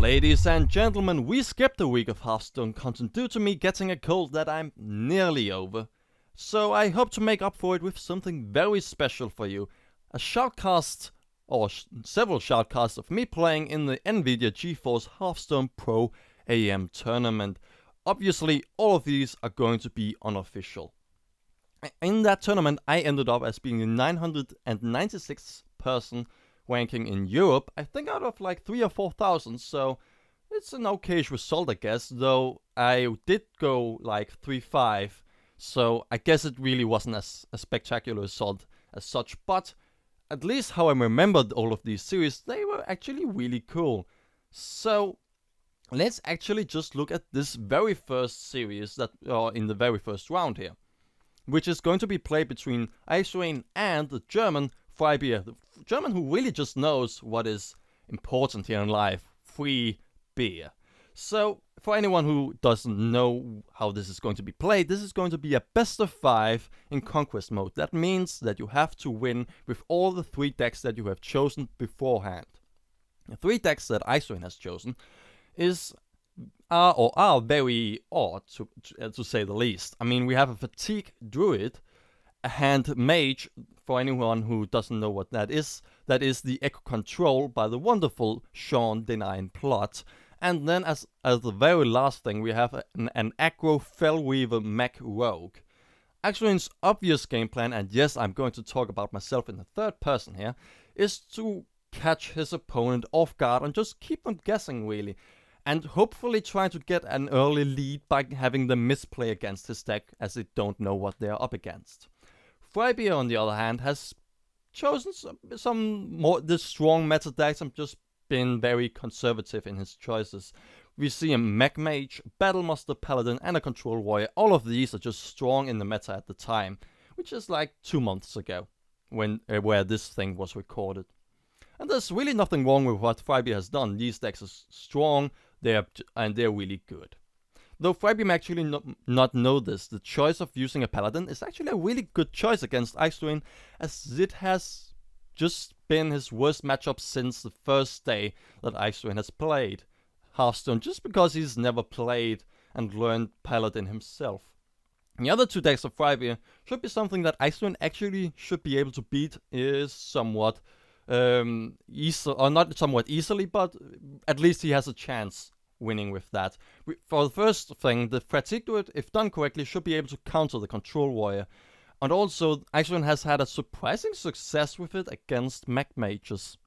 Ladies and gentlemen, we skipped a week of Hearthstone content due to me getting a cold that I'm nearly over. So I hope to make up for it with something very special for you. A shoutcast, or several shoutcasts of me playing in the NVidia Geforce Hearthstone Pro AM tournament. Obviously, all of these are going to be unofficial. In that tournament, I ended up as being the 996th person ranking in Europe, I think out of like 3,000 or 4,000, so it's an okay result, I guess, though I did go like 3-5, so I guess it really wasn't as a spectacular result as such, but at least how I remembered all of these series, they were actually really cool. So let's actually just look at this very first series that are in the very first round here, which is going to be played between Ikslorin and the German Freibier, the German who really just knows what is important here in life, Freibier. So, for anyone who doesn't know how this is going to be played, this is going to be a best of 5 in conquest mode. That means that you have to win with all the 3 decks that you have chosen beforehand. The 3 decks that Ikslorin has chosen are very odd, to say the least. I mean, we have a Fatigue Druid, a Hand Mage. For anyone who doesn't know what that is the Echo Control by the wonderful Sean Denine Plot. And then as the very last thing, we have an Aggro Fellweaver Mech Rogue. Ikslorin's obvious game plan, and yes, I'm going to talk about myself in the third person here, is to catch his opponent off guard and just keep them guessing, really. And hopefully try to get an early lead by having them misplay against his deck, as they don't know what they are up against. Freibier, on the other hand, has chosen some more the strong meta decks and just been very conservative in his choices. We see a Mech Mage, Battlemaster Paladin, and a Control Warrior. All of these are just strong in the meta at the time, which is like 2 months ago, when where this thing was recorded. And there's really nothing wrong with what Freibier has done. These decks are strong, they're really good. Though Freibier may actually not know this, the choice of using a Paladin is actually a really good choice against Ikslorin, as it has just been his worst matchup since the first day that Ikslorin has played Hearthstone, just because he's never played and learned Paladin himself. The other 2 decks of Freibier should be something that Ikslorin actually should be able to beat is somewhat not somewhat easily, but at least he has a chance winning with that. For the first thing, the Fatigue Druid, if done correctly, should be able to counter the Control Warrior. And also, Ikslorin has had a surprising success with it against Mech Mages.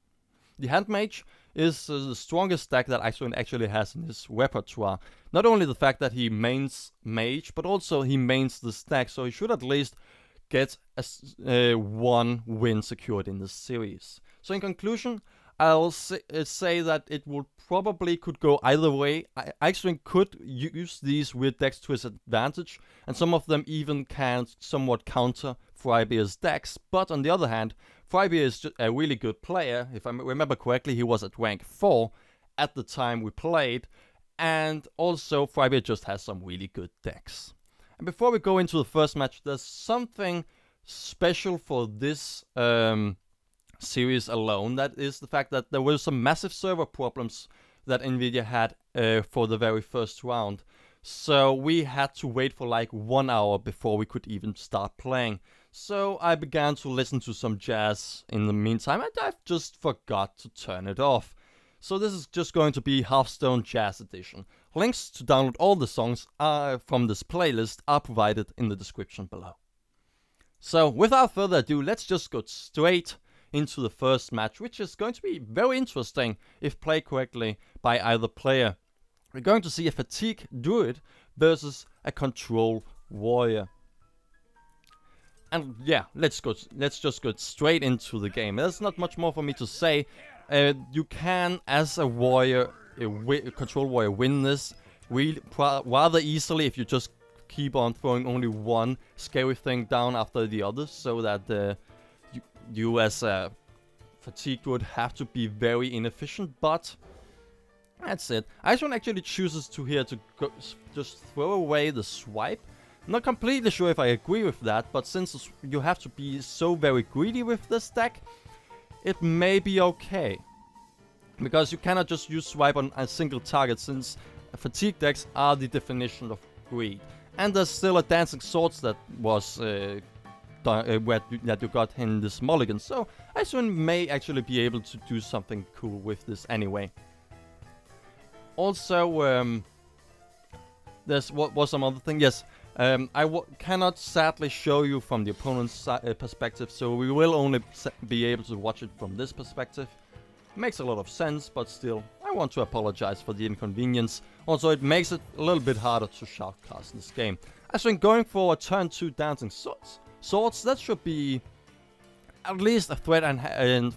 The Hand Mage is the strongest deck that Ikslorin actually has in his repertoire. Not only the fact that he mains Mage, but also he mains this deck, so he should at least get one win secured in this series. So in conclusion, I'll say that it will probably could go either way. Ikslorin could use these weird decks to his advantage, and some of them even can somewhat counter Freibier's decks. But on the other hand, Freibier is just a really good player. If I remember correctly, he was at rank 4 at the time we played, and also Freibier just has some really good decks. And before we go into the first match, there's something special for this series alone. That is the fact that there were some massive server problems that NVIDIA had for the very first round. So we had to wait for like 1 hour before we could even start playing. So I began to listen to some jazz in the meantime, and I've just forgot to turn it off. So this is just going to be Hearthstone Jazz Edition. Links to download all the songs from this playlist are provided in the description below. So without further ado, let's just go straight into the first match, which is going to be very interesting if played correctly by either player. We're going to see a Fatigue Druid versus a Control Warrior. And yeah, let's just go straight into the game. There's not much more for me to say. You can, as a warrior, a Control Warrior, win this rather easily if you just keep on throwing only one scary thing down after the other, so that you as a Fatigue would have to be very inefficient, but that's it. Ikslorin actually chooses to just throw away the swipe. Not completely sure if I agree with that, but since you have to be so very greedy with this deck, it may be okay. because you cannot just use swipe on a single target, since fatigue decks are the definition of greed. And there's still a Dancing Swords that was that you got in this mulligan, so Ikslorin may actually be able to do something cool with this anyway. Also, there's what was some other thing. Yes, cannot sadly show you from the opponent's perspective, so we will only be able to watch it from this perspective. Makes a lot of sense, but still, I want to apologize for the inconvenience. Also, it makes it a little bit harder to shoutcast in this game. I think going for a turn 2 Dancing Swords, that should be at least a threat, and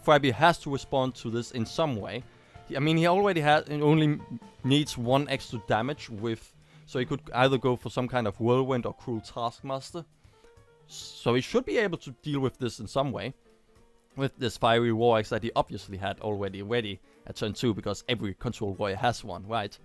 Freibier has to respond to this in some way. I mean, he already only needs 1 extra damage with, so he could either go for some kind of Whirlwind or Cruel Taskmaster. So he should be able to deal with this in some way. With this Fiery War Axe that he obviously had already ready at turn 2, because every Control Warrior has one, right?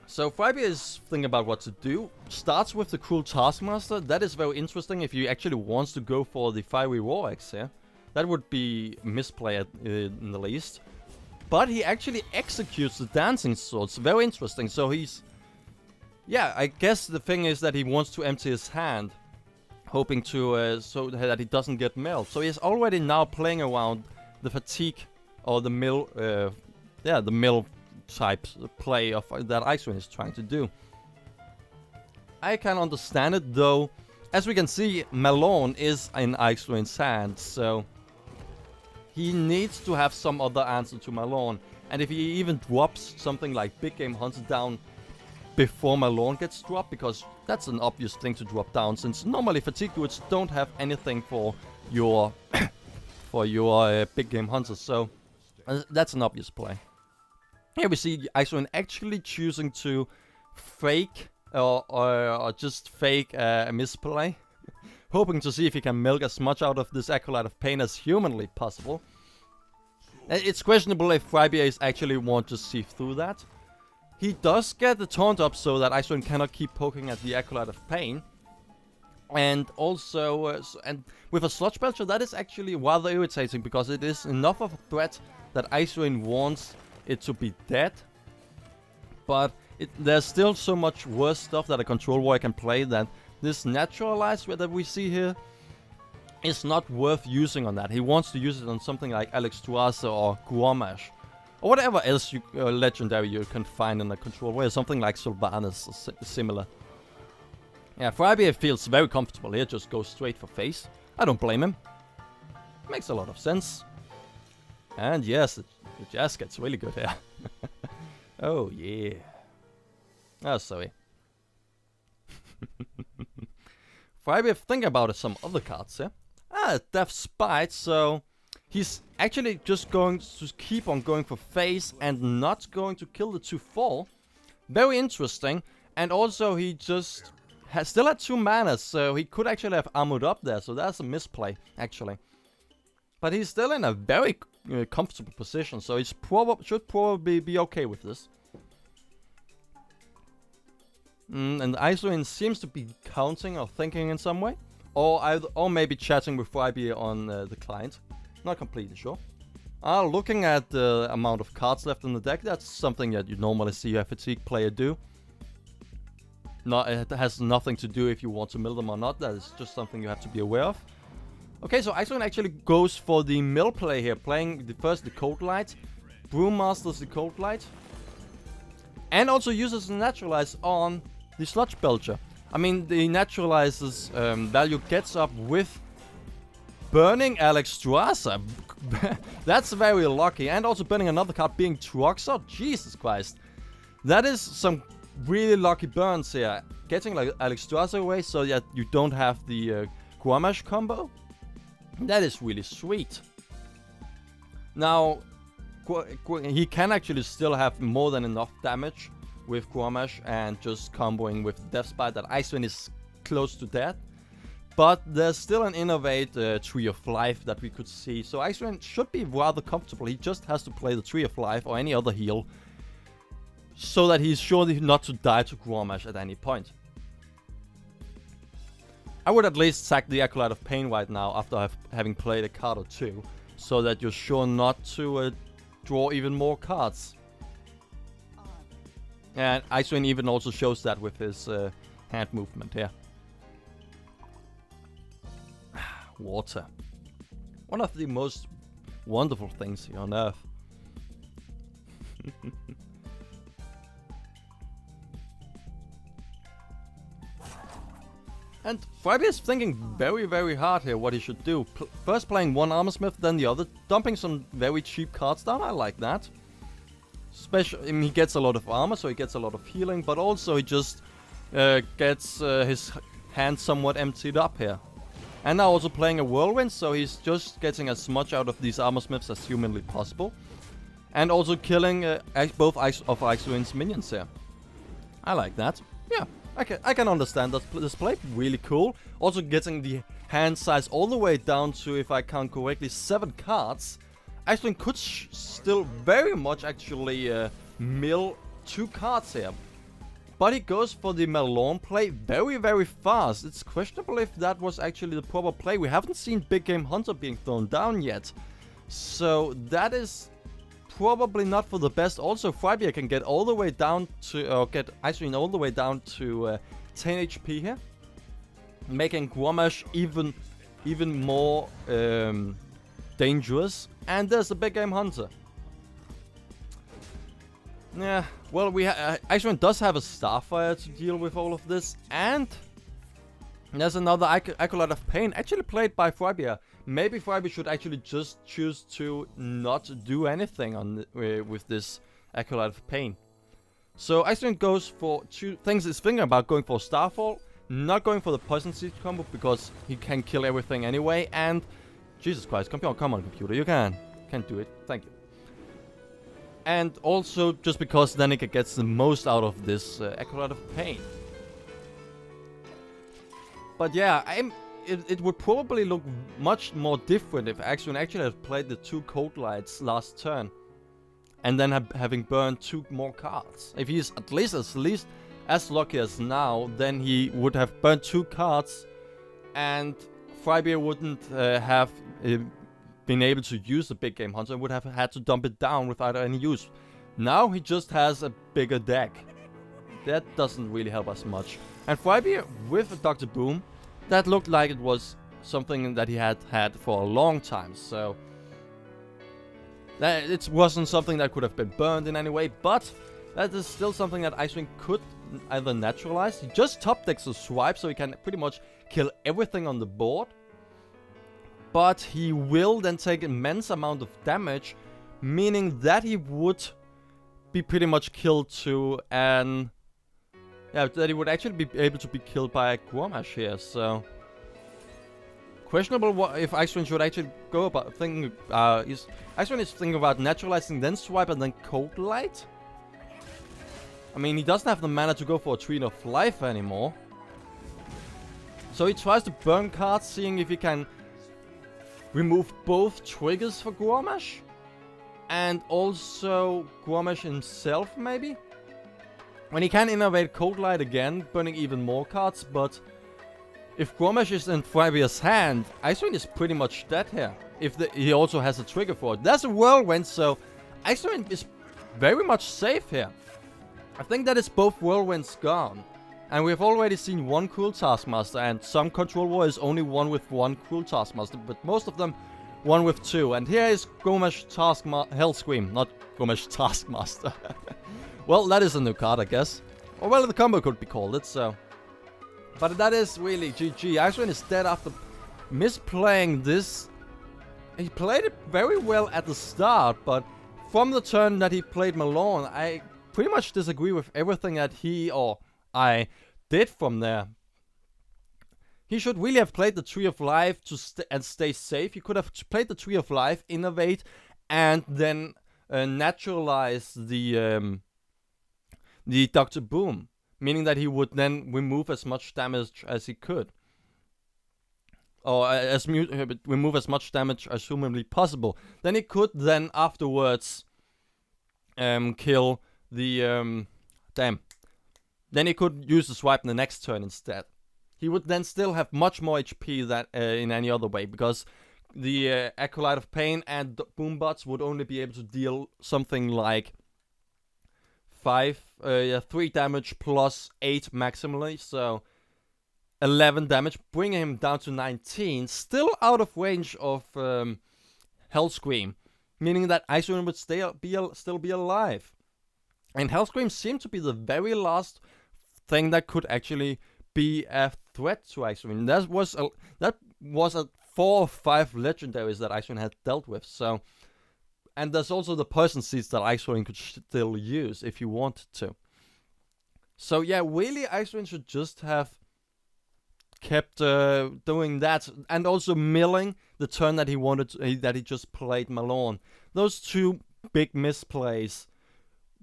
So Freibier is thinking about what to do. Starts with the Cruel Taskmaster. That is very interesting if he actually wants to go for the Fiery War Axe here. That would be a misplay in the least. But he actually executes the Dancing Swords. Very interesting. So he's... yeah, I guess the thing is that he wants to empty his hand, hoping to so that he doesn't get milled. So he's already now playing around the fatigue or the mill, the mill type play of that Ikslorin is trying to do. I can understand it though. As we can see, Malone is in Ikslorin's hand, so he needs to have some other answer to Malone. And if he even drops something like Big Game Hunter down before Malone gets dropped, because that's an obvious thing to drop down, since normally fatigue druids don't have anything for your Big Game Hunters, so that's an obvious play. Here we see Ikslorin actually choosing to fake or just fake a misplay, hoping to see if he can milk as much out of this Acolyte of Pain as humanly possible. It's questionable if Freibier is actually want to see through that. He does get the taunt up so that Ikslorin cannot keep poking at the Acolyte of Pain. And also, and with a Sludge Belcher, that is actually rather irritating, because it is enough of a threat that Ikslorin wants it to be dead. But there's still so much worse stuff that a Control Warrior can play that this Naturalize that we see here is not worth using on that. He wants to use it on something like Alexstrasza or Guamash, or whatever else legendary you can find in a Control Warrior, something like Sylvanas or similar. Yeah, Freibier feels very comfortable here, just goes straight for face. I don't blame him. Makes a lot of sense. And yes, the jazz gets really good here. Oh yeah. Oh, sorry. Freibier, think about it, some other cards here. Death Spite, so he's actually just going to keep on going for face and not going to kill the 2/4. Very interesting. And also he just still had 2 mana, so he could actually have armored up there, so that's a misplay, actually. But he's still in a very comfortable position, so he should probably be okay with this. And Ikslorin seems to be counting or thinking in some way, or maybe chatting with Freibier on the client. Not completely sure. Looking at the amount of cards left in the deck, that's something that you normally see a fatigue player do. It has nothing to do if you want to mill them or not. That is just something you have to be aware of. Okay, so Ikslorin actually goes for the mill play here, playing first the Cold Light, Brewmasters the Cold Light, and also uses the Naturalize on the Sludge Belcher. I mean, the Naturalize's value gets up with burning Alexstrasza. That's very lucky, and also burning another card, being Truxer. Jesus Christ. That is some really lucky burns here. Getting like Alexstrasza away so that you don't have the Guamash combo. That is really sweet. Now, he can actually still have more than enough damage with Guamash and just comboing with Death Spite that Ikslorin is close to death. But there's still an Innovate Tree of Life that we could see. So Ikslorin should be rather comfortable. He just has to play the Tree of Life or any other heal, so that he's sure not to die to Guamash at any point. I would at least sack the Acolyte of Pain right now after having played a card or 2, so that you're sure not to draw even more cards. And Ikslorin even also shows that with his hand movement here. Water. One of the most wonderful things here on Earth. And Freibier is thinking very, very hard here what he should do. First playing one armor smith, then the other, dumping some very cheap cards down. I like that. Especially, I mean, he gets a lot of armor, so he gets a lot of healing, but also he just gets his hand somewhat emptied up here. And now also playing a whirlwind, so he's just getting as much out of these armor smiths as humanly possible. And also killing both of Ikslorin's minions here. I like that. Yeah, I can understand that this play. Really cool. Also getting the hand size all the way down to, if I count correctly, 7 cards. Ikslorin could still very much actually mill 2 cards here. But he goes for the Melon play very, very fast. It's questionable if that was actually the proper play. We haven't seen Big Game Hunter being thrown down yet. So that is probably not for the best. Also, Freibier can get all the way down to, get Ikslorin all the way down to 10 HP here. Making Grommash even more dangerous. And there's the Big Game Hunter. Yeah, well, Ikslorin does have a Starfire to deal with all of this, and there's another Acolyte of Pain, actually played by Freibier. Maybe Freibier should actually just choose to not do anything on with this Acolyte of Pain. So Ikslorin goes for 2 things. He's thinking about going for Starfall, not going for the Poison Seed combo because he can kill everything anyway, and Jesus Christ, come on computer, you can do it, thank you. And also just because then Nicke gets the most out of this Acolyte of Pain. But yeah, it would probably look much more different if Ikslorin actually had played the 2 Cold Lights last turn. And then having burned 2 more cards. If he's at least as lucky as now, then he would have burned 2 cards. And Freibier wouldn't have been able to use the Big Game Hunter and would have had to dump it down without any use. Now he just has a bigger deck. That doesn't really help us much. And Freibier with Dr. Boom, that looked like it was something that he had for a long time. So that it wasn't something that could have been burned in any way, but that is still something that Ikslorin could either naturalize. He just top decks a swipe, so he can pretty much kill everything on the board. But he will then take immense amount of damage, meaning that he would be pretty much killed to an... Yeah, that he would actually be able to be killed by a Grommash here, so... Questionable if Ikslorin should actually go about thinking... Ikslorin is thinking about naturalizing, then swipe, and then Cold Light? I mean, he doesn't have the mana to go for a Tree of Life anymore. So he tries to burn cards, seeing if he can remove both triggers for Grommash. And also Grommash himself, maybe? When he can innovate Cold Light again, burning even more cards, but if Grommash is in Freibier's hand, Ikslorin is pretty much dead here. If he also has a trigger for it. There's a Whirlwind, so Ikslorin is very much safe here. I think that is both Whirlwinds gone. And we've already seen 1 Cruel Taskmaster, and some Control Warriors only one with 1 Cruel Taskmaster, but most of them 1 with 2. And here is Grommash Hellscream, not Grommash Taskmaster. Well, that is a new card, I guess. Or well, the combo could be called it, so. But that is really GG. Ikslorin is dead after misplaying this. He played it very well at the start, but from the turn that he played Malone, I pretty much disagree with everything that he or I did from there. He should really have played the Tree of Life to stay safe. He could have played the Tree of Life, innovate, and then naturalize the Dr. Boom, meaning that he would then remove as much damage as he could, or remove as much damage as humanly possible. Then he could then afterwards kill the Then he could use the swipe in the next turn instead. He would then still have much more HP than in any other way, because the Acolyte of Pain and the Boombots would only be able to deal something like 3 damage plus 8 maximally, so 11 damage, bringing him down to 19, still out of range of Hell Scream, meaning that Ikslorin would still be alive. And Hell Scream seemed to be the very last thing that could actually be a threat to Ikslorin. That was a 4 or 5 legendaries that Ikslorin had dealt with. So, and there's also the Poison Seeds that Ikslorin could still use if you wanted to. So yeah, really Ikslorin should just have kept doing that, and also milling the turn that he wanted that he just played Malone. Those 2 big misplays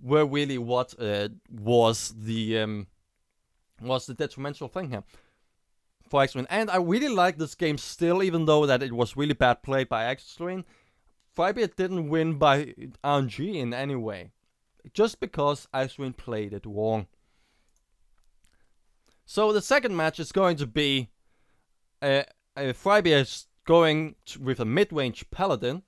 were really what was the detrimental thing here for Ikslorin. And I really like this game still, even though that it was really bad played by Ikslorin. Freibier didn't win by RNG in any way, just because Ikslorin played it wrong. So the second match is going to be Freibier going with a mid-range Paladin.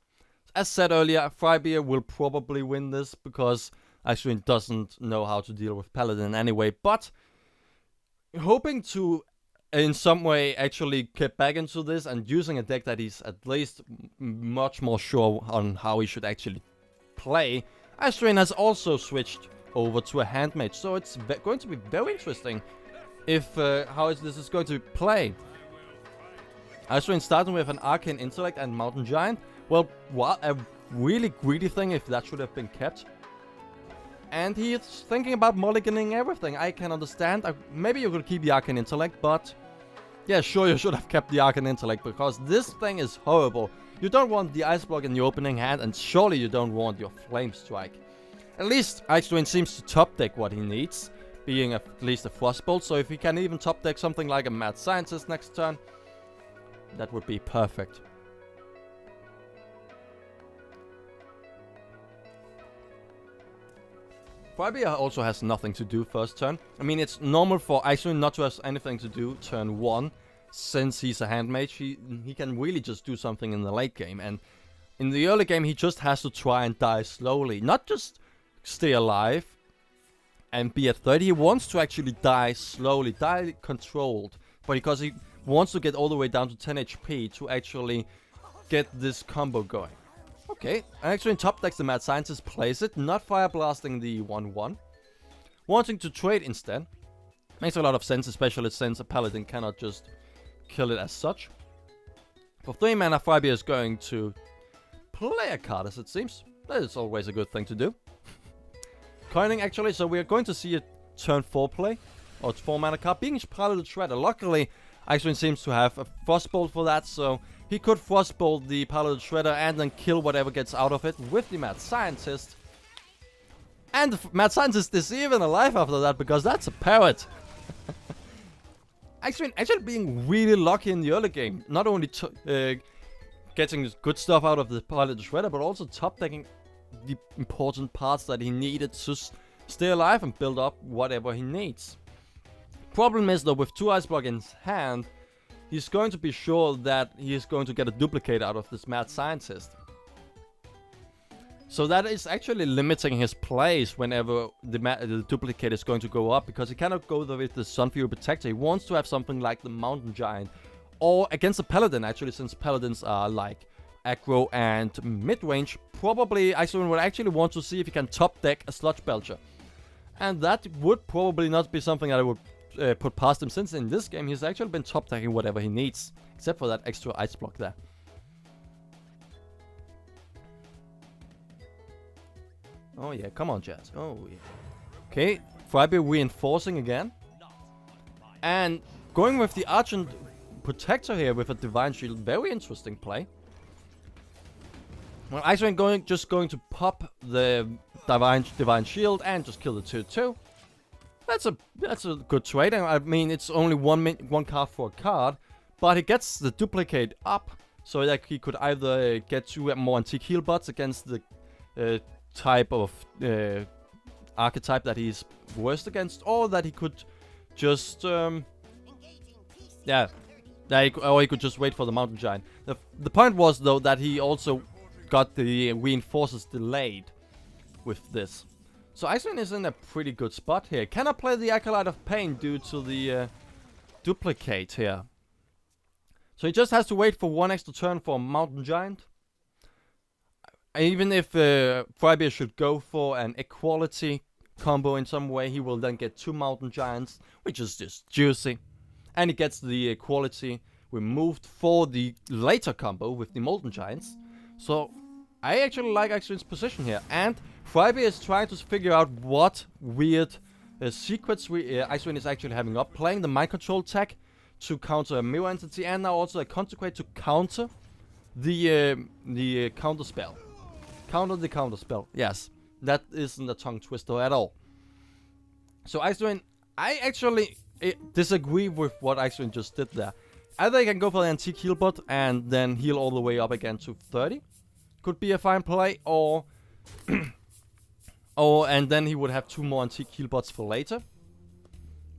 As said earlier, Freibier will probably win this because Ikslorin doesn't know how to deal with Paladin anyway, but hoping to in some way actually get back into this and using a deck that he's at least much more sure on how he should actually play, Ikslorin has also switched over to a handmage, so it's going to be very interesting if how this is going to play. Ikslorin starting with an Arcane Intellect and Mountain Giant. Well, what a really greedy thing if that should have been kept. And he's thinking about mulliganing everything. I can understand. Maybe you could keep the Arcane Intellect, but yeah, sure, you should have kept the Arcane Intellect because this thing is horrible. You don't want the Ice Block in the opening hand, and surely you don't want your Flame Strike. At least Ikslorin seems to top deck what he needs, being at least a Frostbolt, so if he can even top deck something like a Mad Scientist next turn, that would be perfect. Freibier also has nothing to do first turn. I mean, it's normal for Ikslorin not to have anything to do turn 1, since he's a hand mage. He can really just do something in the late game, and in the early game he just has to try and die slowly, not just stay alive and be at 30. He wants to actually die slowly, die controlled, but because he wants to get all the way down to 10 HP to actually get this combo going. Okay, Ikslorin top decks the Mad Scientist, plays it, not fire blasting the 1/1. Wanting to trade instead. Makes a lot of sense, especially since a Paladin cannot just kill it as such. For 3 mana, Freibier is going to play a card, as it seems. That is always a good thing to do. Coining, actually, so we are going to see a turn 4 play, or 4 mana card, being Paladin Shredder. Luckily, Ikslorin seems to have a Frostbolt for that, so he could Frostbolt the Paladin Shredder and then kill whatever gets out of it with the Mad Scientist. And the Mad Scientist is even alive after that, because that's a parrot. Actually being really lucky in the early game. Not only getting good stuff out of the Paladin Shredder, but also top decking the important parts that he needed to stay alive and build up whatever he needs. Problem is though, with 2 Ice Block in his hand, he's going to be sure that he is going to get a duplicate out of this Mad Scientist. So that is actually limiting his plays whenever the duplicate is going to go up, because he cannot go with the Sunfury Protector. He wants to have something like the Mountain Giant, or against a Paladin actually, since Paladins are like aggro and mid-range. Probably Ikslorin would actually want to see if he can top deck a Sludge Belcher. And that would probably not be something that I would put past him, since in this game he's actually been top decking whatever he needs, except for that extra Ice Block there. Oh yeah, come on, Jazz. Oh yeah. Okay, Freibier reinforcing again. And going with the Argent Protector here with a Divine Shield. Very interesting play. Well, Ikslorin just going to pop the Divine Shield and just kill the 2/2. That's a good trade. I mean, it's only one card for a card, but he gets the duplicate up, so that he could either get 2 more antique heal bots against the type of archetype that he's worst against, or that he could just Or he could just wait for the mountain giant. The point was, though, that he also got the reinforcers delayed with this. So Ikslorin is in a pretty good spot here. Cannot play the Acolyte of Pain due to the duplicate here. So he just has to wait for one extra turn for a mountain giant. Even if Freibier should go for an equality combo in some way, he will then get 2 mountain giants, which is just juicy. And he gets the equality removed for the later combo with the molten giants. So I actually like Ikslorin's position here. And Freibier is trying to figure out what weird secrets Ikslorin is actually having up. Playing the mind control tech to counter a mirror entity, and now also a consecrate to counter the counter spell. Counter the counter spell. Yes, that isn't a tongue twister at all. So Ikslorin, I actually disagree with what Ikslorin just did there. Either he can go for the antique heal bot and then heal all the way up again to 30. Could be a fine play, or and then he would have 2 more antique heal bots for later.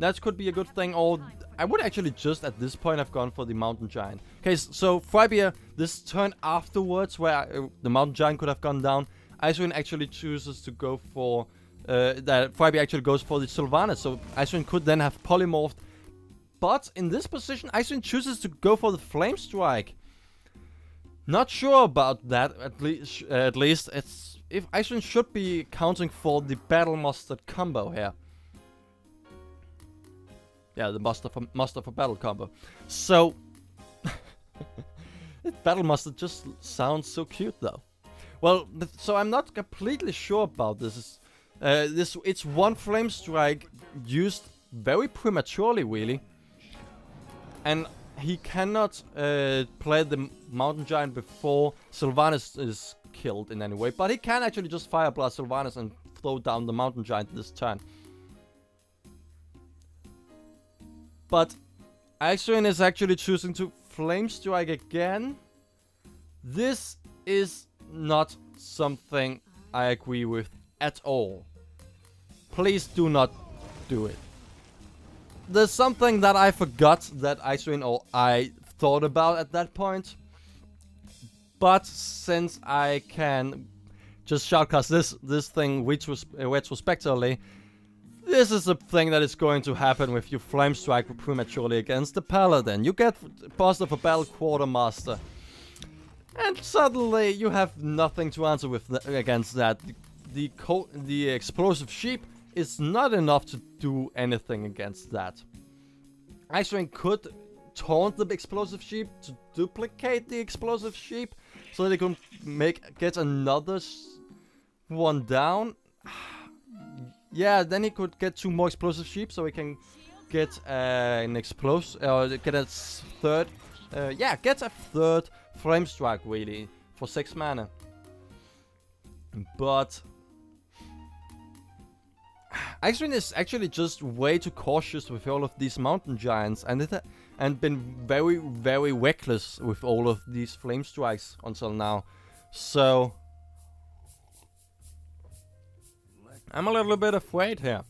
That could be a good thing, or I would actually just at this point have gone for the mountain giant. Okay, so Freibier, this turn afterwards where the mountain giant could have gone down, Ikslorin actually chooses to go for that Freibier actually goes for the Sylvanas, so Ikslorin could then have polymorphed. But in this position, Ikslorin chooses to go for the Flame Strike. Not sure about that. At least it's if Ikslorin should be counting for the Battle Mustard combo here. Yeah, the Mustard for Battle combo. So Battle Mustard just sounds so cute, though. Well, so I'm not completely sure about this. It's one Flame Strike used very prematurely, really, and he cannot play the Mountain Giant before Sylvanas is killed in any way. But he can actually just Fire Blast Sylvanas and throw down the Mountain Giant this turn. But Ikslorin is actually choosing to Flame Strike again. This is not something I agree with at all. Please do not do it. There's something that I forgot that Ikslorin or I thought about at that point. But since I can just shoutcast this thing retrospectively, this is a thing that is going to happen with you Flame Strike prematurely against the Paladin. You get Buster for Battle Quartermaster. And suddenly you have nothing to answer with against that. The Explosive Sheep is not enough to do anything against that. Ikslorin could taunt the Explosive Sheep to duplicate the Explosive Sheep so they can get another one down. Yeah, then he could get 2 more Explosive Sheep so he can get an explosive, get a third, get a third Flame Strike really for 6 mana. But Ikslorin is actually just way too cautious with all of these Mountain Giants, and been very, very reckless with all of these Flame Strikes until now. So I'm a little bit afraid here,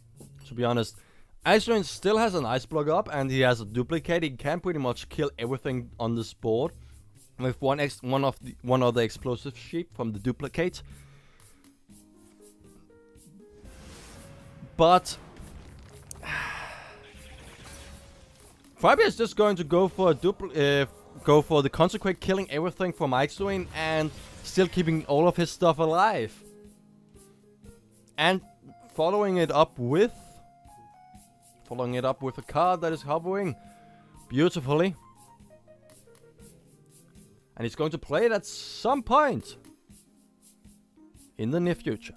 to be honest. Ikslorin still has an Ice Block up, and he has a duplicate. He can pretty much kill everything on this board with one of the Explosive Sheep from the duplicate. But Freibier is just going to go for the Consecrate, killing everything from Ikslorin and still keeping all of his stuff alive. And following it up with a card that is hovering beautifully. And he's going to play it at some point in the near future.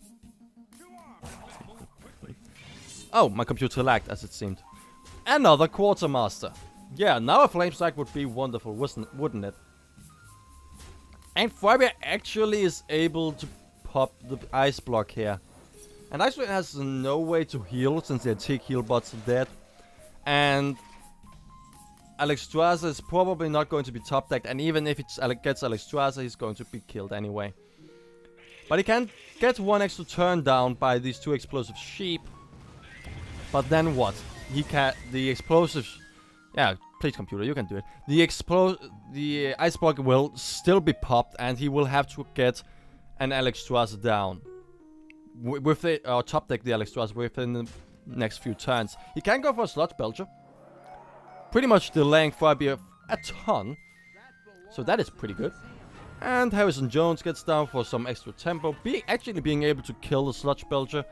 Oh, my computer lagged, as it seemed. Another Quartermaster. Yeah, now a Flame Strike would be wonderful, wouldn't it? And Freibier actually is able to pop the Ice Block here. And Ikslorin has no way to heal since the antique heal bots are dead. And Alexstrasza is probably not going to be top decked, and even if it gets Alexstrasza, he's going to be killed anyway. But he can get 1 extra turn down by these 2 Explosive Sheep. But then what? The explosive, please computer, you can do it. The ice block will still be popped, and he will have to get an Alexstrasza down. With the top deck the Alexstrasza within the next few turns. He can go for a Sludge Belcher, pretty much delaying Freibier a ton. So that is pretty good. And Harrison Jones gets down for some extra tempo, actually being able to kill the Sludge Belcher.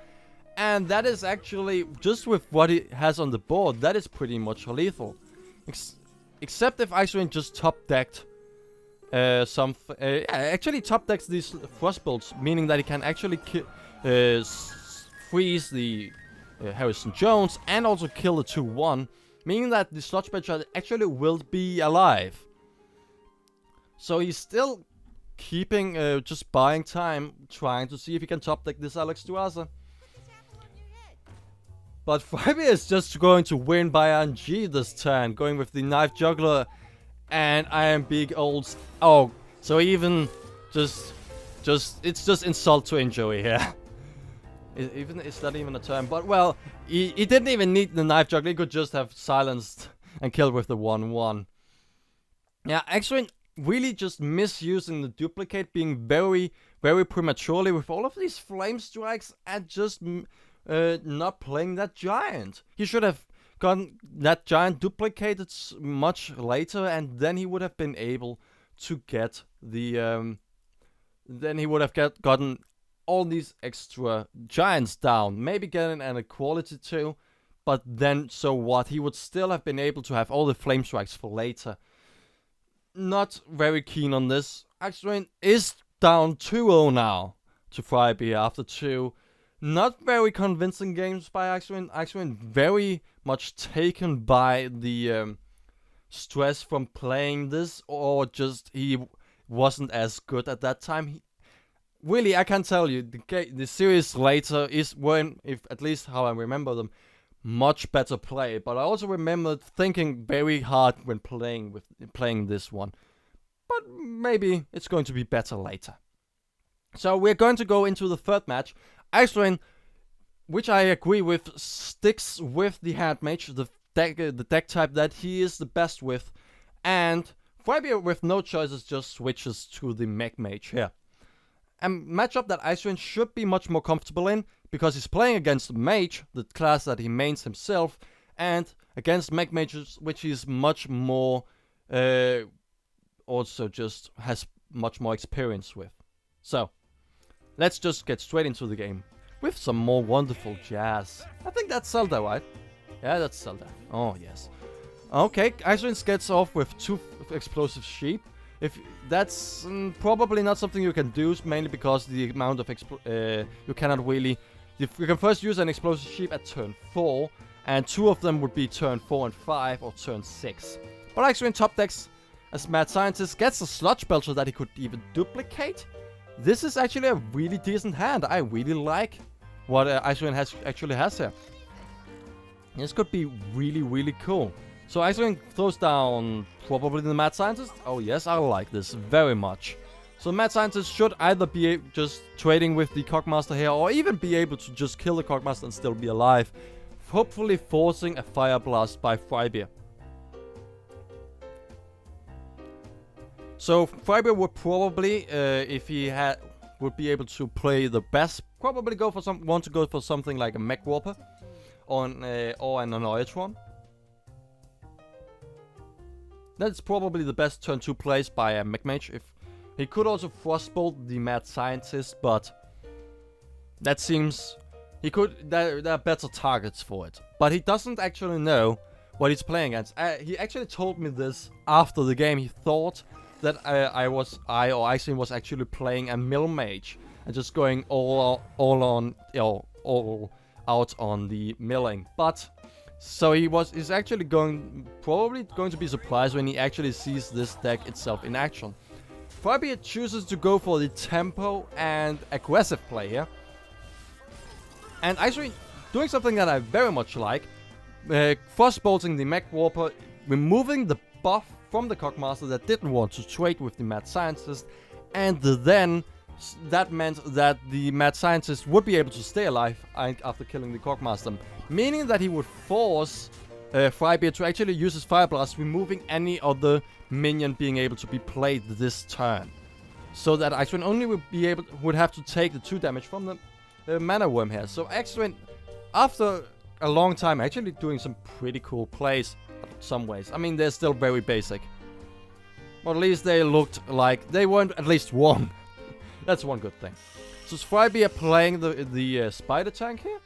And that is actually, just with what he has on the board, that is pretty much lethal. Except if Ikslorin just top-decked actually top-decks these Frostbolts, meaning that he can actually freeze the Harrison Jones and also kill the 2-1, meaning that the Sludge Belcher actually will be alive. So he's still keeping, just buying time, trying to see if he can top-deck this Alexstrasza. But Freibier is just going to win by RNG this turn, going with the Knife Juggler and Iron Big Olds. Oh, so even it's just insult to injury here. It's not even a turn, but well, he didn't even need the Knife Juggler. He could just have silenced and killed with the 1-1. Yeah, Ikslorin really just misusing the duplicate, being very, very prematurely with all of these flame strikes and just not playing that giant. He should have gotten that giant duplicated much later, and then he would have been able to get the then he would have gotten all these extra giants down, maybe getting an equality too, but then so what, he would still have been able to have all the flame strikes for later. Not very keen on this. Ikslorin is down 2-0 now to Freibier after 2. Not very convincing games by Ikslorin. Ikslorin very much taken by the stress from playing this, or just he wasn't as good at that time. Really, I can tell you, the series later weren't, if at least how I remember them, much better play. But I also remember thinking very hard when playing this one. But maybe it's going to be better later. So we're going to go into the third match. Ikslorin, which I agree with, sticks with the Hand Mage, the deck type that he is the best with, and Freibier with no choices just switches to the Mech Mage here. A matchup that Ikslorin should be much more comfortable in, because he's playing against Mage, the class that he mains himself, and against Mech Mages, which he's much more, also just has much more experience with. So, let's just get straight into the game with some more wonderful jazz. I think that's Zelda, right? Yeah, that's Zelda. Oh, yes. Okay, Ikslorin gets off with 2 explosive sheep. If that's probably not something you can do, mainly because the amount of you cannot really. You can first use an explosive sheep at turn 4, and 2 of them would be turn 4 and 5 or turn 6. But Ikslorin top decks as Mad Scientist, gets a Sludge Belcher that he could even duplicate. This is actually a really decent hand. I really like what Ikslorin actually has here. This could be really, really cool. So Ikslorin throws down probably the Mad Scientist. Oh yes, I like this very much. So Mad Scientist should either be just trading with the Cockmaster here, or even be able to just kill the Cockmaster and still be alive. Hopefully forcing a Fire Blast by Freibier. So Freibier would probably, if he would be able to play the best, probably want to go for something like a Mech Warper or an Orchestra. That's probably the best turn 2 plays by a Mech Mage. If he could also Frostbolt the Mad Scientist, but that seems there are better targets for it. But he doesn't actually know what he's playing against. He actually told me this after the game. He thought that Ikslorin was actually playing a Mill Mage and just going all out on the milling. But so he's actually probably going to be surprised when he actually sees this deck itself in action. Freibier chooses to go for the tempo and aggressive play here. And Ikslorin doing something that I very much like. Frostbolting the Mech Warper, removing the buff from the Cockmaster that didn't want to trade with the Mad Scientist. And then that meant that the Mad Scientist would be able to stay alive after killing the Cockmaster. Meaning that he would force Freibier to actually use his Fire Blast, removing any other minion being able to be played this turn. So that Ikslorin only would have to take the 2 damage from the Mana Worm here. So Ikslorin, after a long time, actually doing some pretty cool plays in some ways. I mean, they're still very basic. But at least they looked like they weren't at least wrong. That's one good thing. So Freibier playing the Spider Tank here.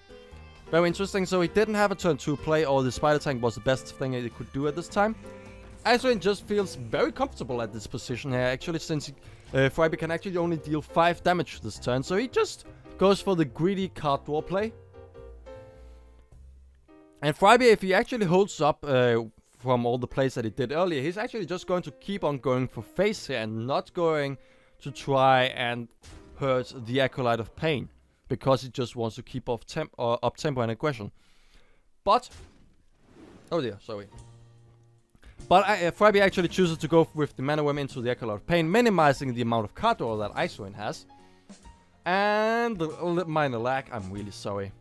Very interesting. So he didn't have a turn 2 play, or the Spider Tank was the best thing he could do at this time. Ikslorin just feels very comfortable at this position here, actually, since Freibier can actually only deal 5 damage this turn. So he just goes for the greedy card draw play. And Freibier, if he actually holds up from all the plays that he did earlier, he's actually just going to keep on going for face here and not going to try and hurt the Acolyte of Pain, because he just wants to keep up tempo and aggression. But, oh dear, sorry. But Freibier actually chooses to go with the Mana Worm into the Acolyte of Pain, minimizing the amount of card draw that Ikslorin has. And the minor lag, I'm really sorry.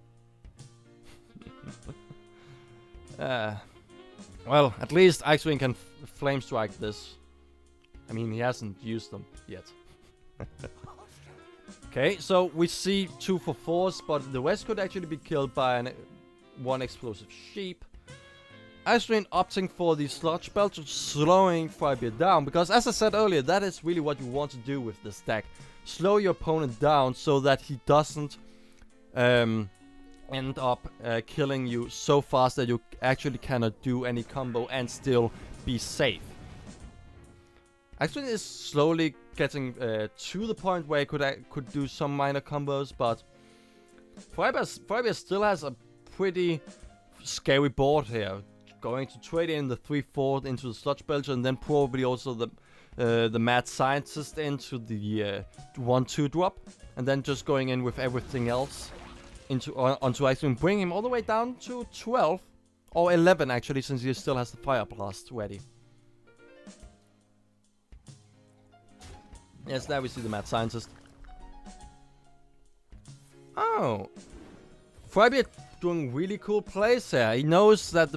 Well, at least Ikslorin can Flame Strike this. I mean, he hasn't used them yet. Okay, so we see 2 for 4s, but the rest could actually be killed by one explosive sheep. Ikslorin opting for the Sludge Belt, slowing Freibier down, because as I said earlier, that is really what you want to do with this deck. Slow your opponent down so that he doesn't end up killing you so fast that you actually cannot do any combo and still be safe. Ikslorin is slowly getting to the point where he could do some minor combos, but Freibier still has a pretty scary board here. Going to trade in the 3/4 into the Sludge Belcher, and then probably also the Mad Scientist into the 1/2 drop, and then just going in with everything else onto Ikslorin, bring him all the way down to 12 or 11 actually, since he still has the Fire Blast ready. Yes, there we see the Mad Scientist. Oh, Freibier doing really cool plays here. He knows that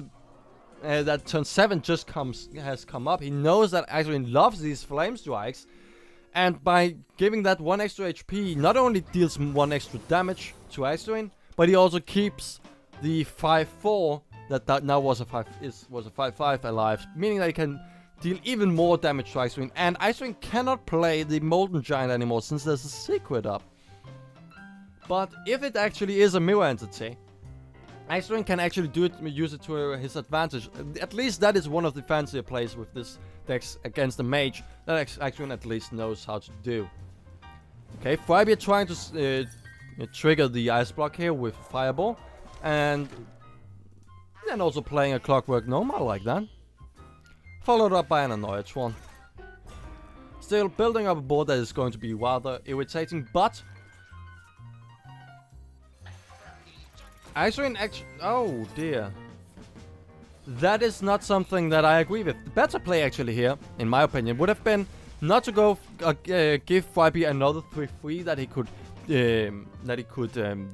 that turn 7 just has come up. He knows that Ikslorin loves these Flame Strikes, and by giving that 1 extra HP, not only deals 1 extra damage to Ikslorin, but he also keeps the 5/4 that now was a 5/5 alive, meaning that he can deal even more damage to Ikslorin. And Ikslorin cannot play the Molten Giant anymore since there's a secret up. But if it actually is a mirror entity, Ikslorin can actually use it to his advantage. At least that is one of the fancier plays with this deck against the mage that Ikslorin at least knows how to do. Okay, Freibier trying to trigger the Ice Block here with Fireball, and then also playing a Clockwork Gnome. I like that. Followed up by an Annoyance one. Still building up a board that is going to be rather irritating, but Ikslorin actually... Oh dear. That is not something that I agree with. The better play actually here, in my opinion, would have been not to go give Freibier another 3/3 that he could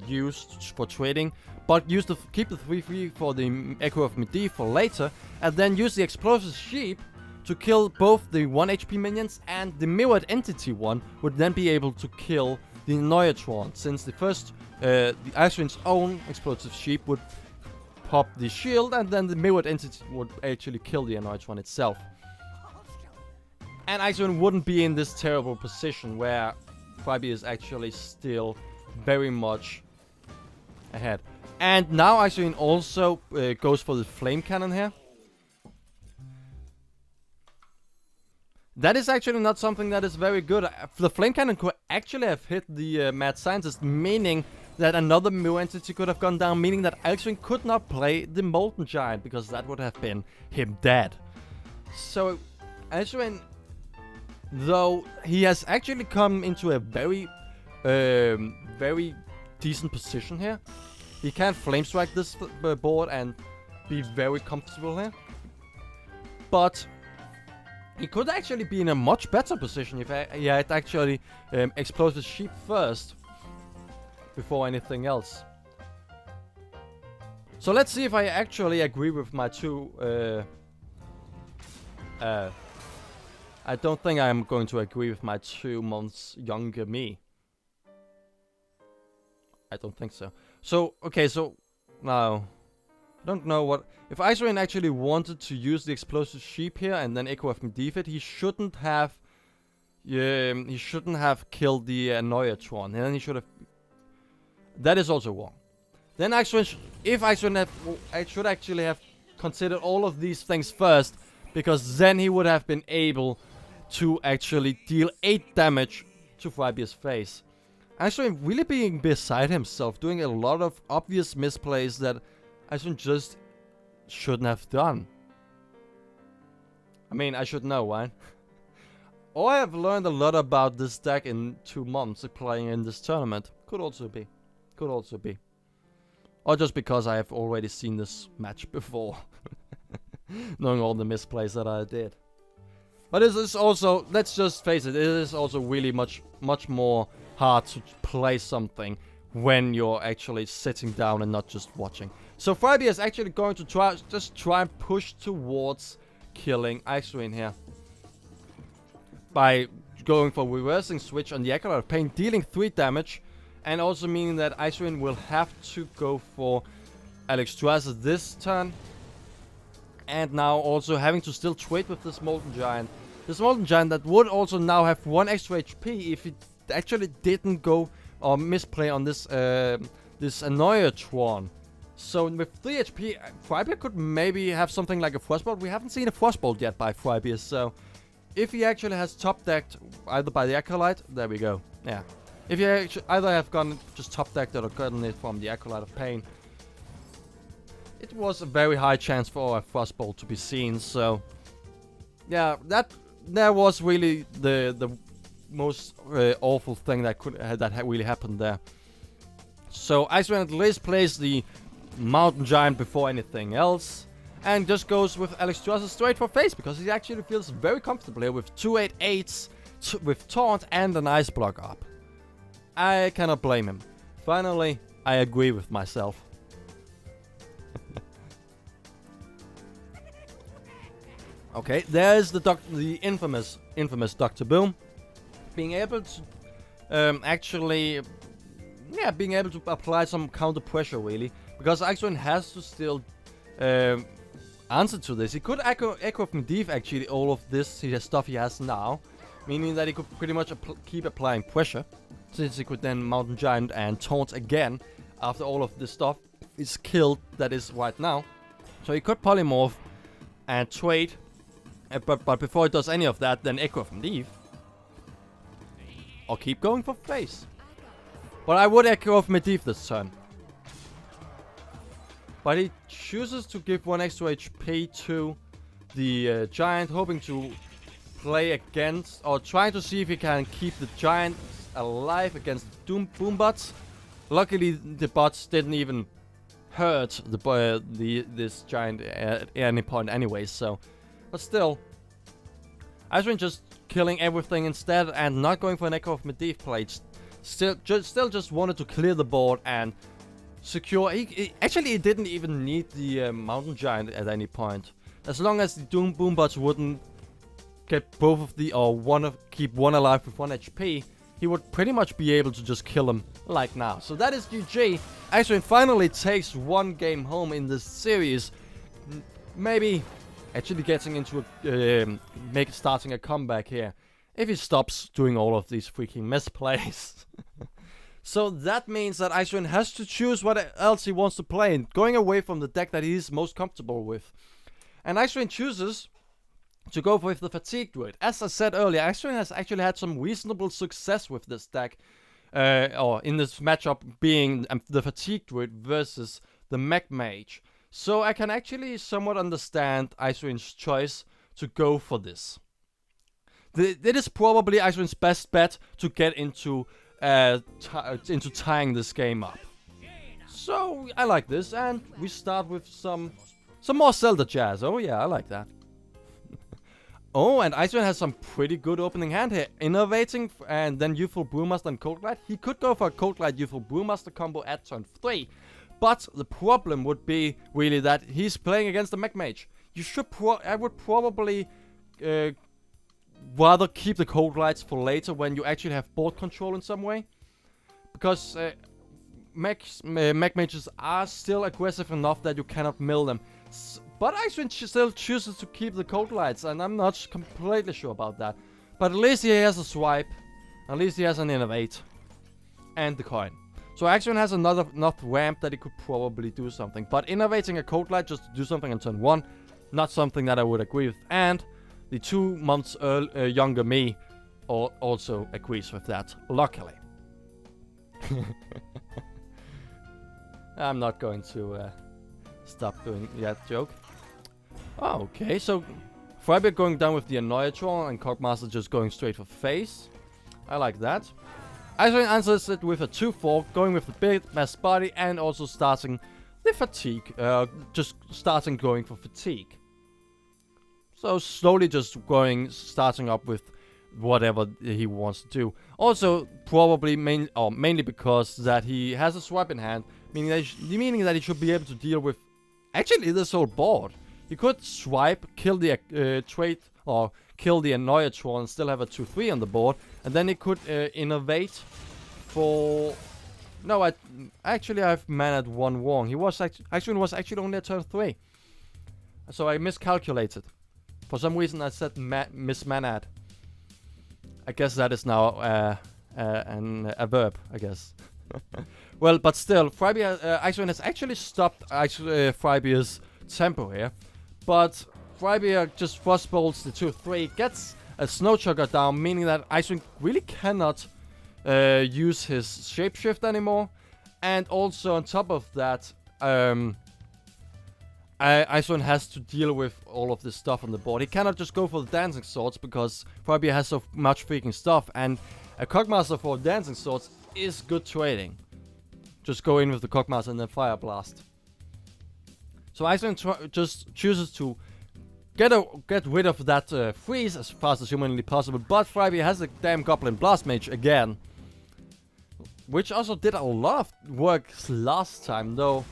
use for trading, but keep the 3/3 for the Echo of Midee for later, and then use the Explosive Sheep to kill both the 1 HP minions, and the Mirrored Entity one would then be able to kill the Annoyatron, since the first the Ikslorin's own Explosive Sheep would pop the shield, and then the Mirrored Entity would actually kill the Annoyatron itself. And Ikslorin wouldn't be in this terrible position where Freibier is actually still very much ahead. And now Ikslorin also goes for the Flame Cannon here. That is actually not something that is very good. The Flame Cannon could actually have hit the Mad Scientist, meaning that another Mirror Entity could have gone down, meaning that Ikslorin could not play the Molten Giant, because that would have been him dead. So Ikslorin, though he has actually come into a very decent position here, he can Flame Strike this board and be very comfortable here. But he could actually be in a much better position if he had actually Explosive Sheep first, before anything else. So let's see if I actually agree with my two... I don't think I'm going to agree with my 2 months younger me. I don't think so. So, okay, so... Now... I don't know what... If Ikslorin actually wanted to use the explosive sheep here and then Echo of McVaffe, he shouldn't have... he shouldn't have killed the Neutron. And then he should have... That is also wrong. Then Ikslorin... If Ikslorin should actually have considered all of these things first, because then he would have been able to actually deal 8 damage to Freibier's face. Actually, really being beside himself, doing a lot of obvious misplays that Ikslorin just shouldn't have done. I mean, I should know, right? Or I have learned a lot about this deck in 2 months of playing in this tournament. Could also be. Could also be. Or just because I have already seen this match before. Knowing all the misplays that I did. But it is also, let's just face it, it is also really much more hard to play something when you're actually sitting down and not just watching. So Freibier is actually going to try and push towards killing Ikslorin here. By going for reversing switch on the Acolyte of Pain, dealing 3 damage. And also meaning that Ikslorin will have to go for Alexstrasza this turn. And now also having to still trade with this Molten Giant. This Molten Giant that would also now have 1 extra HP if it actually didn't go or misplay on this this Neutron. So with 3 HP, Freibier could maybe have something like a Frostbolt. We haven't seen a Frostbolt yet by Freibier, so if he actually has top decked either by the Acolyte, there we go. Yeah. If you either have gone just top decked or gotten it from the Acolyte of Pain, it was a very high chance for a Frostbolt to be seen, so yeah, that was really the most awful thing that could really happened there. So Ikslorin at least plays the Mountain Giant before anything else, and just goes with Alexstrasza straight for face because he actually feels very comfortable here with 2 8/8s with Taunt and an Ice Block up. I cannot blame him. Finally, I agree with myself. Okay, there's the infamous Dr. Boom. Being able to being able to apply some counter pressure really, because Ikslorin has to still answer to this. He could echo of McVaffe actually all of this stuff he has now, meaning that he could pretty much keep applying pressure, since he could then Mountain Giant and Taunt again after all of this stuff is killed that is right now. So he could polymorph and trade, but before he does any of that, then Echo of McVaffe. Or keep going for face. But I would Echo of McVaffe this turn. But he chooses to give 1 extra HP to the Giant, hoping to play against, or trying to see if he can keep the Giant alive against Boom Bots. Luckily, the bots didn't even hurt this Giant at any point anyway, so... But still, Ikslorin just killing everything instead and not going for an Echo of McVaffe plates. Still just wanted to clear the board and secure. Actually, he didn't even need the Mountain Giant at any point. As long as the Boom Bots wouldn't get both of the, or keep one alive with 1 HP, he would pretty much be able to just kill him like now. So that is GG. Ikslorin finally takes 1 game home in this series. Maybe actually getting into starting a comeback here, if he stops doing all of these freaking misplays. So that means that Ikslorin has to choose what else he wants to play, and going away from the deck that he's most comfortable with. And Ikslorin chooses to go with the Fatigue Druid. As I said earlier, Ikslorin has actually had some reasonable success with this deck, or in this matchup being the Fatigue Druid versus the Mech Mage. So I can actually somewhat understand Ikslorin's choice to go for this. It is probably Ikslorin's best bet to get into tying this game up. So I like this, and we start with some more Zelda jazz. Oh yeah, I like that. Oh, and Ikslorin has some pretty good opening hand here. Innovating and then Youthful Brewmaster and Cold Light. He could go for a Cold Light Youthful Brewmaster combo at turn 3. But the problem would be really that he's playing against the Mech Mage. You should I would probably rather keep the Cold Lights for later when you actually have board control in some way. Because Mech Mages are still aggressive enough that you cannot mill them. But Icewind still chooses to keep the Cold Lights, and I'm not completely sure about that. But at least he has a swipe, at least he has an innovate, and the coin. So Icewind has enough ramp that he could probably do something. But innovating a Cold Light just to do something on turn 1, not something that I would agree with. And the 2 months younger me also agrees with that, luckily. I'm not going to stop doing that joke. Oh, okay, so Freibier going down with the Annoyatron and Cogmaster just going straight for face. I like that. Icewind answers it with a 2-4, going with the big mass body and also starting the fatigue. Just starting going for fatigue. So slowly just starting up with whatever he wants to do. Also, probably mainly because that he has a swipe in hand, meaning that he should be able to deal with actually this whole board. He could swipe, kill the trait, or kill the Annoyatron and still have a 2-3 on the board, and then he could innovate for... No, I've managed 1 wrong. He was actually only at turn 3. So I miscalculated. For some reason I said mismanad. I guess that is now a verb, I guess. Well, but still, Icewind has actually stopped Freibier's tempo here. But Freibier just frostbolts the 2-3, gets a snow chugger down, meaning that Icewind really cannot use his shapeshift anymore. And also on top of that, Icewind has to deal with all of this stuff on the board. He cannot just go for the Dancing Swords because Freibier has so much freaking stuff, and a Cogmaster for Dancing Swords is good trading. Just go in with the Cogmaster and then Fire Blast. So Icewind just chooses to get rid of that freeze as fast as humanly possible, but Freibier has the damn Goblin Blast Mage again, which also did a lot of work last time, though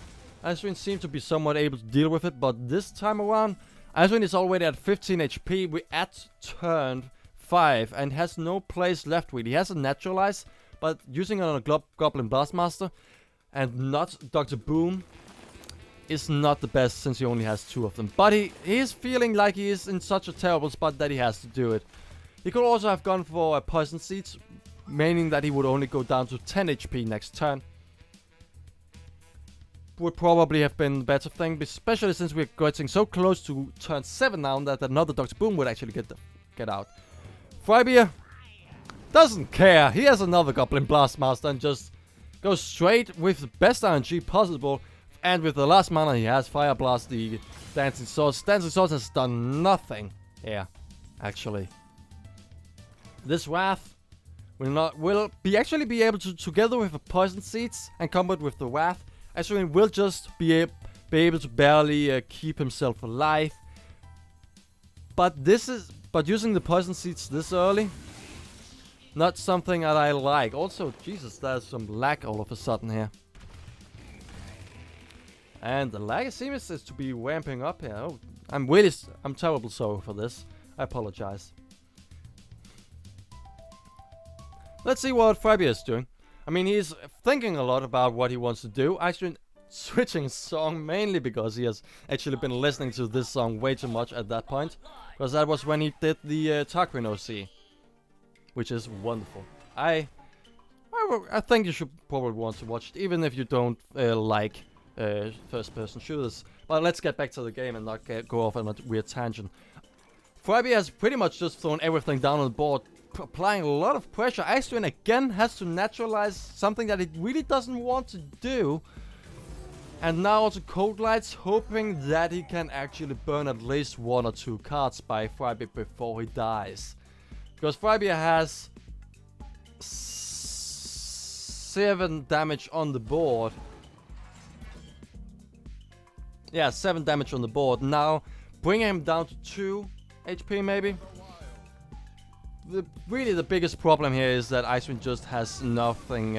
Icewind seemed to be somewhat able to deal with it. But this time around, Icewind is already at 15 HP. We're at turn 5 and has no place left really. He has a Naturalize, but using it on a Goblin Blastmaster and not Dr. Boom is not the best since he only has 2 of them. But he is feeling like he is in such a terrible spot that he has to do it. He could also have gone for a Poison Seeds, meaning that he would only go down to 10 HP next turn. Would probably have been the better thing, especially since we're getting so close to turn 7 now that another Dr. Boom would actually get out. Freibier doesn't care. He has another Goblin Blastmaster and just goes straight with the best RNG possible. And with the last mana he has, Fire Blast the Dancing Swords. Dancing Swords has done nothing here, actually. This Wrath will actually be able to, together with the Poison Seeds and combat with the Wrath, Icewind will just be able to barely keep himself alive. But using the Poison Seeds this early, not something that I like. Also, Jesus, there's some lag all of a sudden here. And the lag seems to be ramping up here. Oh, I'm terrible sorry for this. I apologize. Let's see what Freibier is doing. I mean, he's thinking a lot about what he wants to do. Actually, switching song mainly because he has actually been listening to this song way too much at that point. Because that was when he did the Tarquin OC, which is wonderful. I think you should probably want to watch it, even if you don't like first-person shooters. But let's get back to the game and not go off on a weird tangent. Freibier has pretty much just thrown everything down on the board, applying a lot of pressure. Icewind again has to naturalize something that it really doesn't want to do. And now also Cold Lights, hoping that he can actually burn at least 1 or 2 cards by Freibier before he dies. Because Freibier has 7 damage on the board. Yeah, 7 damage on the board. Now, bringing him down to 2 HP maybe. Really the biggest problem here is that Icewind just has nothing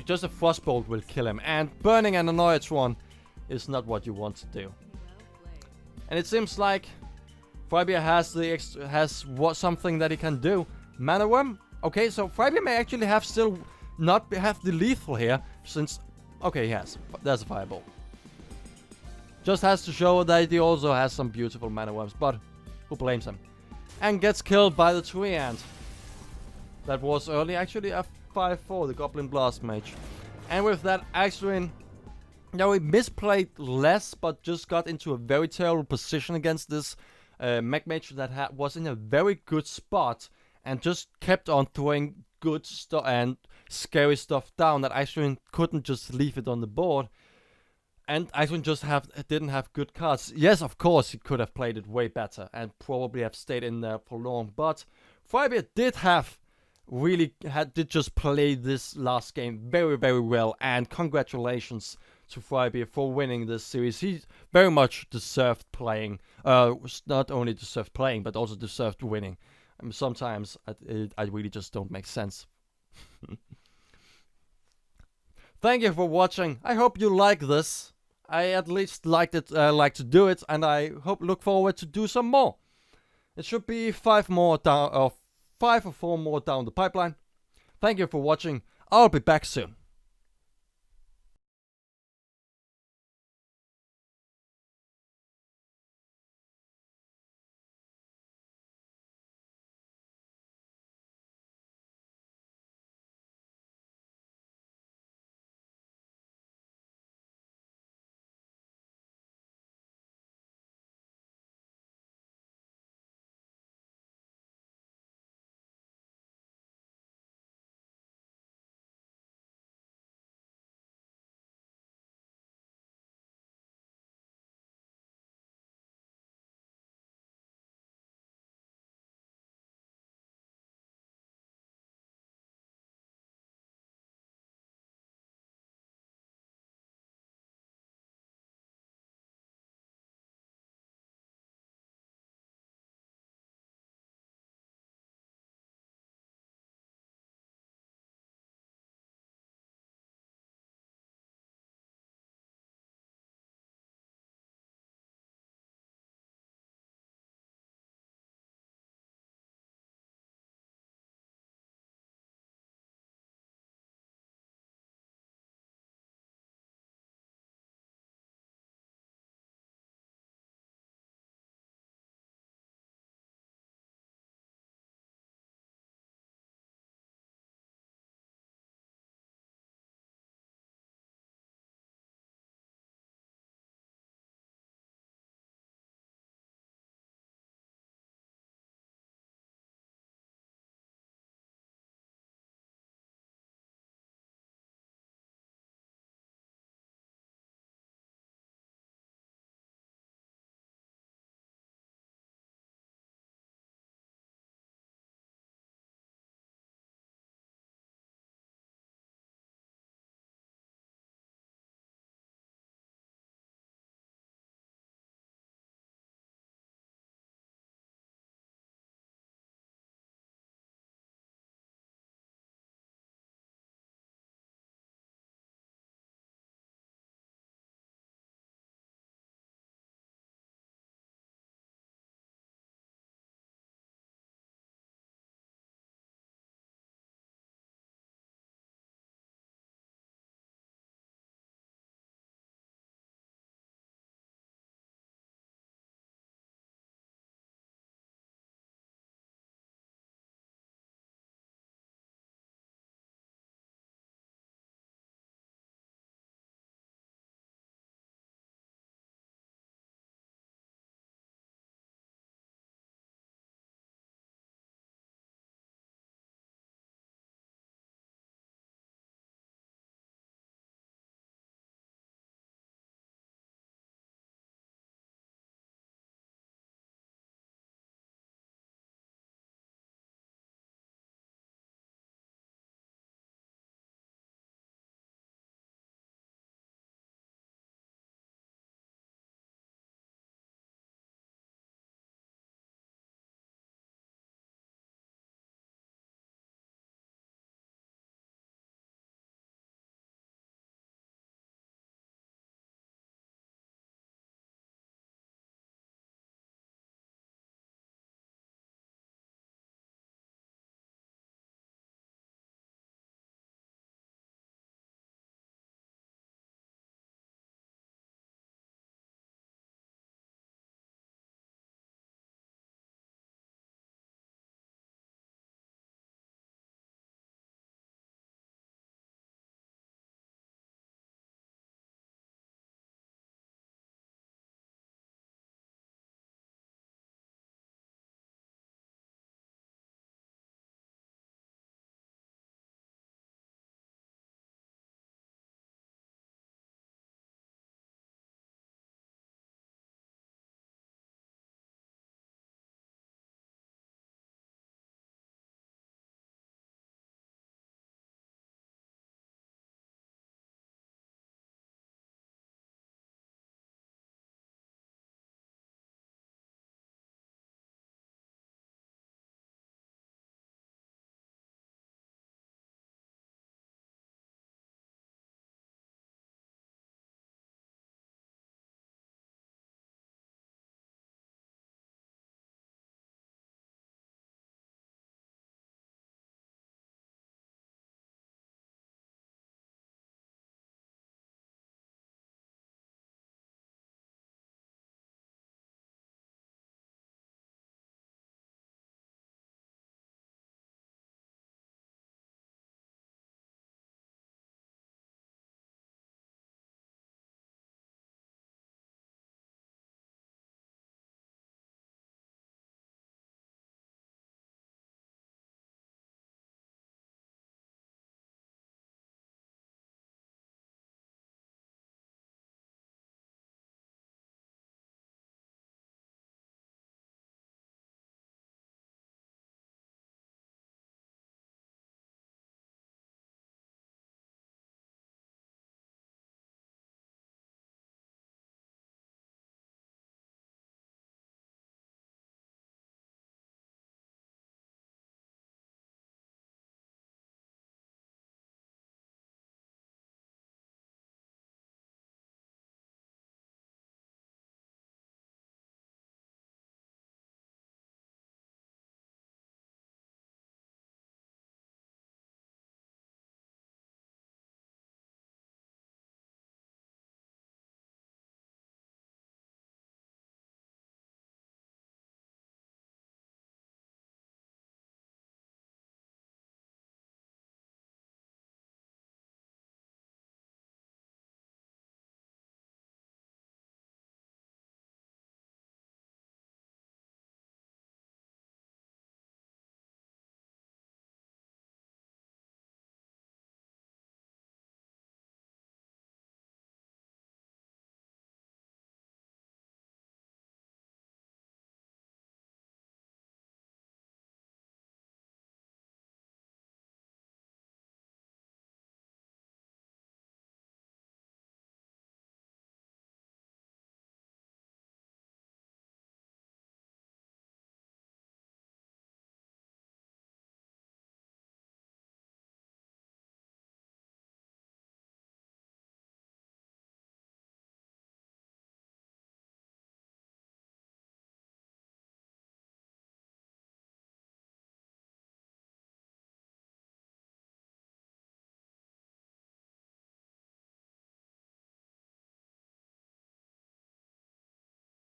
just a frostbolt will kill him, and burning an Annoyatron is not what you want to do. And it seems like Freibier has something that he can do. Mana Worm. Okay, so Freibier may actually have still not have the lethal here, since okay, he has. There's a fireball. Just has to show that he also has some beautiful Mana Worms, but who blames him? And gets killed by the tree ant. That was early actually a 5-4, the Goblin Blast Mage. And with that, Ikslorin, now he misplayed less, but just got into a very terrible position against this Mech Mage that was in a very good spot and just kept on throwing good stuff and scary stuff down that Ikslorin couldn't just leave it on the board. And Ikslorin just didn't have good cards. Yes, of course, he could have played it way better and probably have stayed in there for long. But Freibier did just play this last game very, very well. And congratulations to Freibier for winning this series. He very much deserved playing. Not only deserved playing, but also deserved winning. Sometimes I really just don't make sense. Thank you for watching. I hope you like this. I at least liked it, like to do it, and I look forward to do some more. It should be 5 or 4 more down the pipeline. Thank you for watching. I'll be back soon.